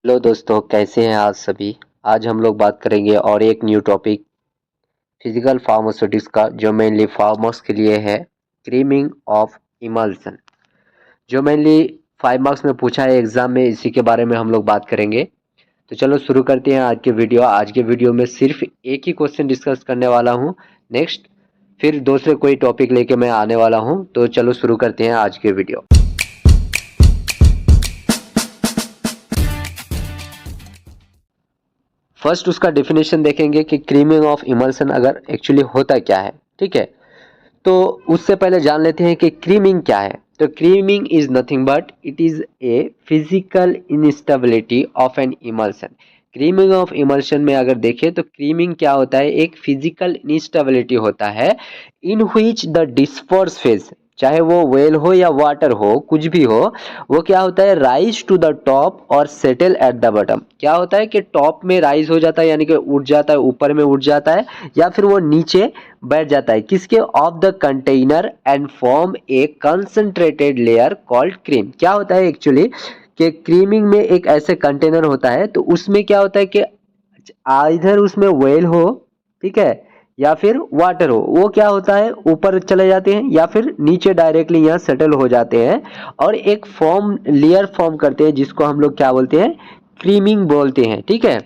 Hello दोस्तों, कैसे हैं आज सभी। आज हम लोग बात करेंगे और एक न्यू टॉपिक फिजिकल फार्मास्यूटिक्स का, जो मेनली फार्मर्स के लिए है, क्रीमिंग ऑफ इमल्सन। जो मेनली 5 मार्क्स में पूछा है एग्जाम में, इसी के बारे में हम लोग बात करेंगे। तो चलो शुरू करते हैं आज के वीडियो। आज के वीडियो में सिर्फ एक ही क्वेश्चन डिस्कस करने वाला हूँ। नेक्स्ट फिर दूसरे कोई टॉपिक लेके मैं आने वाला हूँ। तो चलो शुरू करते हैं आज के वीडियो। फर्स्ट उसका डेफिनेशन देखेंगे कि क्रीमिंग ऑफ इमल्सन अगर एक्चुअली होता क्या है। ठीक है, तो उससे पहले जान लेते हैं कि क्रीमिंग क्या है। तो creaming is nothing but it is a physical instability of an emulsion. Creaming of emulsion में अगर देखें तो क्रीमिंग क्या होता है, एक फिजिकल इंस्टेबिलिटी होता है in which the disperse phase, चाहे वो वेल हो या वाटर हो, कुछ भी हो, वो क्या होता है, राइज टू द टॉप और सेटल एट द बॉटम। क्या होता है कि टॉप में राइज हो जाता है, यानी कि उठ जाता है, ऊपर में उठ जाता है, या फिर वो नीचे बैठ जाता है किसके, of the container, and form A concentrated layer called cream. क्या होता है एक्चुअली कि क्रीमिंग में एक ऐसे कंटेनर होता है, तो उसमें क्या होता है कि इधर उसमें वेल हो, ठीक है, या फिर वाटर हो, वो क्या होता है, ऊपर चले जाते हैं या फिर नीचे डायरेक्टली यहाँ सेटल हो जाते हैं और एक फॉर्म, लेयर फॉर्म करते हैं, जिसको हम लोग क्या बोलते हैं, क्रीमिंग बोलते हैं। ठीक है,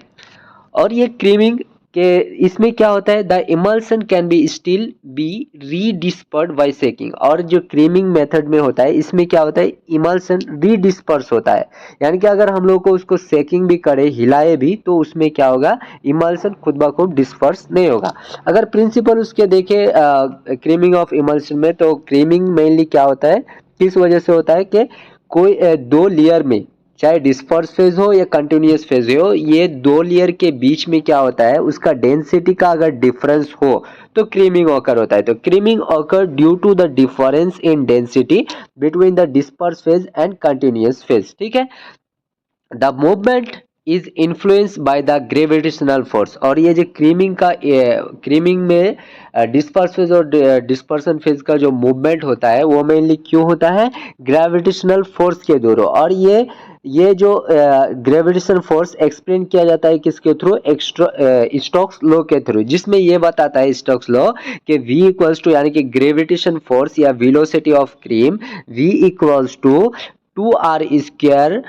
और ये क्रीमिंग के इसमें क्या होता है, the emulsion can be still be redispersed by shaking. और जो क्रीमिंग मेथड में होता है, इसमें क्या होता है, इमल्सन रीडिस्पर्स होता है, यानी कि अगर हम लोग को उसको सेकिंग भी करे, हिलाए भी, तो उसमें क्या होगा, इमल्सन खुद ब खुद डिस्पर्स नहीं होगा। अगर प्रिंसिपल उसके देखे क्रीमिंग ऑफ इमल्सन में, तो क्रीमिंग मेनली क्या होता है, किस वजह से होता है कि कोई दो लेयर में, चाहे डिस्पर्स फेज हो या कंटिन्यूअस फेज हो, ये दो लेयर के बीच में क्या होता है, उसका डेंसिटी का अगर डिफरेंस हो तो क्रीमिंग ऑकर होता है। तो creaming occur due to the difference in density between the disperse phase and continuous phase. ठीक है, the movement is influence by the gravitational force. और ये जो क्रीमिंग का, क्रीमिंग में डिस्पर्स फेज और डिस्पर्सन फेज का जो मूवमेंट होता है, वो मेनली क्यों होता है, ग्रेविटेशनल फोर्स के द्वारा। और ये जो ग्रेविटेशन फोर्स एक्सप्लेन किया जाता है किसके थ्रू, स्टोक्स लॉ के थ्रू, जिसमें ये बताता है स्टोक्स लॉ कि v इक्वल्स टू, यानी कि ग्रेविटेशन फोर्स या velocity of cream, v equals to 2r²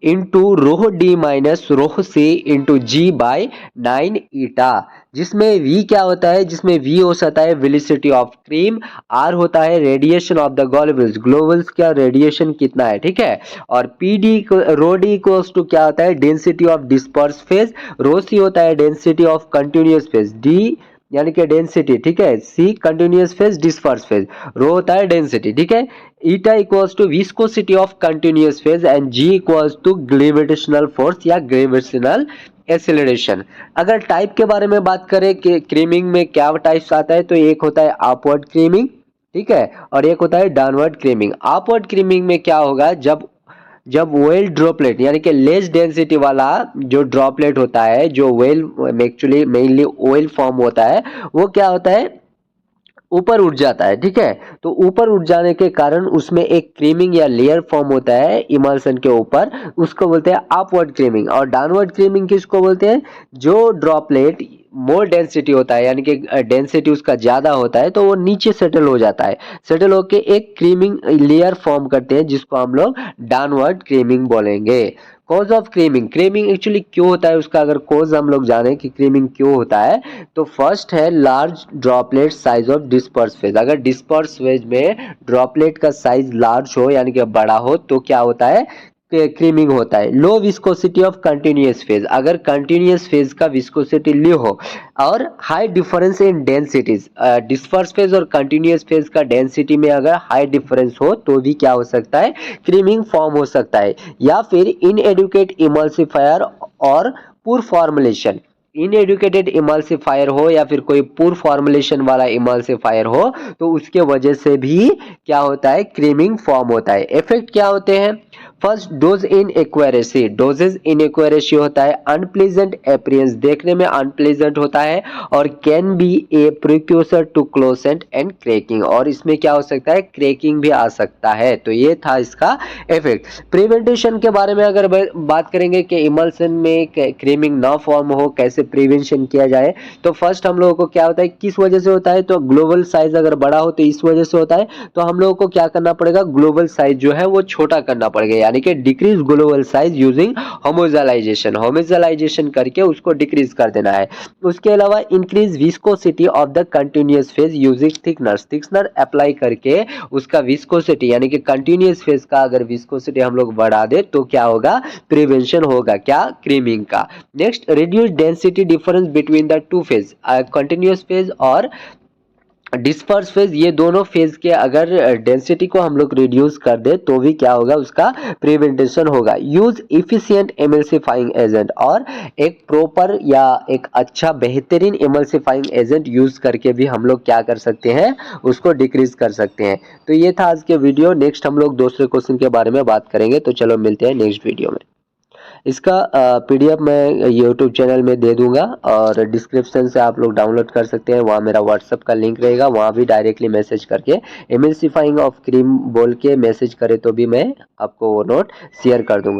into rho D minus rho C into G by 9 eta. जिसमें v क्या होता है, जिसमें v होता है वेलोसिटी ऑफ क्रीम, r होता है radiation of the globules, globules का रेडिएशन कितना है। ठीक है, और P D, rho D equals to क्या होता है, density of disperse phase, rho C होता है density of continuous phase, D यानी कि डेंसिटी, ठीक है, C continuous phase, disperse phase, rho होता है डेंसिटी। ठीक है, eta equals to viscosity of continuous phase, and G equals to gravitational force या ग्रेविटेशनल एक्सेलरेशन। अगर टाइप के बारे में बात करें कि क्रीमिंग में क्या टाइप्स आता है, तो एक होता है अपवर्ड क्रीमिंग, ठीक है, और एक होता है डाउनवर्ड क्रीमिंग। अपवर्ड क्रीमिंग में क्या होगा, जब जब वेल ड्रॉपलेट, यानी कि लेस डेंसिटी वाला जो ड्रॉपलेट होता है, जो well actually mainly oil form होता है, वो क्या होता है, ऊपर उठ जाता है। ठीक है, तो ऊपर उठ जाने के कारण उसमें एक क्रीमिंग या लेयर फॉर्म होता है इमल्सन के ऊपर, उसको बोलते हैं अपवर्ड क्रीमिंग। और डाउनवर्ड क्रीमिंग किसको बोलते हैं, जो ड्रॉपलेट मोर डेंसिटी होता है, यानी कि डेंसिटी उसका ज्यादा होता है, तो वो नीचे सेटल हो जाता है, सेटल होके एक क्रीमिंग लेयर फॉर्म करते हैं, जिसको हम लोग डाउनवर्ड क्रीमिंग बोलेंगे। Cause of creaming, creaming actually क्यों होता है, उसका अगर कॉज हम लोग जाने कि क्रीमिंग क्यों होता है, तो फर्स्ट है large droplet size of disperse phase. अगर डिस्पर्स फेज में ड्रॉपलेट का साइज लार्ज हो, यानी कि बड़ा हो, तो क्या होता है, क्रीमिंग होता है। Low viscosity of continuous phase, अगर कंटिन्यूअस फेज का विस्कोसिटी लो हो, और high difference in densities, disperse phase और कंटिन्यूअस फेज का डेंसिटी में अगर हाई डिफरेंस हो, तो भी क्या हो सकता है, क्रीमिंग फॉर्म हो सकता है। या फिर इनएडुकेट इमल्सिफायर और पुअर फॉर्मुलेशन, इनएडुकेटेड इमल्सिफायर हो या फिर कोई पुअर फॉर्मुलेशन वाला इमल्सिफायर हो, तो उसके वजह से भी क्या होता है, क्रीमिंग फॉर्म होता है। इफेक्ट क्या होते हैं, फर्स्ट डोज इन एक्वेरेसी, डोजेज इन एक्वेरेसी होता है अनप्लीजेंट अपीयरेंस, देखने में अनप्लीजेंट होता है, और can be a precursor to coalescence and cracking, और इसमें क्या हो सकता है, क्रैकिंग भी आ सकता है। तो ये था इसका इफेक्ट। प्रिवेंटेशन के बारे में अगर बात करेंगे कि इमल्सन में क्रीमिंग ना फॉर्म हो, कैसे प्रिवेंशन किया जाए, तो फर्स्ट हम लोगों को क्या होता है, किस वजह से होता है, तो ग्लोबल साइज अगर बड़ा हो तो इस वजह से होता है। तो हम लोगों को क्या करना पड़ेगा, ग्लोबल साइज जो है वो छोटा करना पड़ेगा, यानी कि डिक्रीज ग्लोबल साइज यूजिंग होमोजेलाइजेशन, होमोजेलाइजेशन करके उसको डिक्रीज कर देना है। उसके अलावा increase viscosity of the continuous phase using thickener, thickener apply करके उसका विस्कोसिटी यानी कि कंटिन्यूअस फेज का अगर विस्कोसिटी हम लोग बढ़ा दे तो क्या होगा, प्रिवेंशन होगा, क्या, क्रीमिंग का। Next, reduce density difference between the two phase, continuous phase और डिस्पर्स फेज, ये दोनों फेज के अगर डेंसिटी को हम लोग रिड्यूस कर दे तो भी क्या होगा, उसका प्रिवेंटेशन होगा। यूज इफिशिएंट एमल्सिफाइंग एजेंट, और एक प्रॉपर या एक अच्छा बेहतरीन एमल्सिफाइंग एजेंट यूज करके भी हम लोग क्या कर सकते हैं, उसको डिक्रीज कर सकते हैं। तो ये था आज के वीडियो। नेक्स्ट हम लोग दूसरे क्वेश्चन के बारे में बात करेंगे, तो चलो मिलते हैं नेक्स्ट वीडियो में। इसका पीडीएफ मैं यूट्यूब चैनल में दे दूंगा, और डिस्क्रिप्शन से आप लोग डाउनलोड कर सकते हैं, वहाँ मेरा व्हाट्सएप का लिंक रहेगा, वहाँ भी डायरेक्टली मैसेज करके एमल्सिफाइंग ऑफ क्रीम बोल के मैसेज करे तो भी मैं आपको वो नोट शेयर कर दूंगा।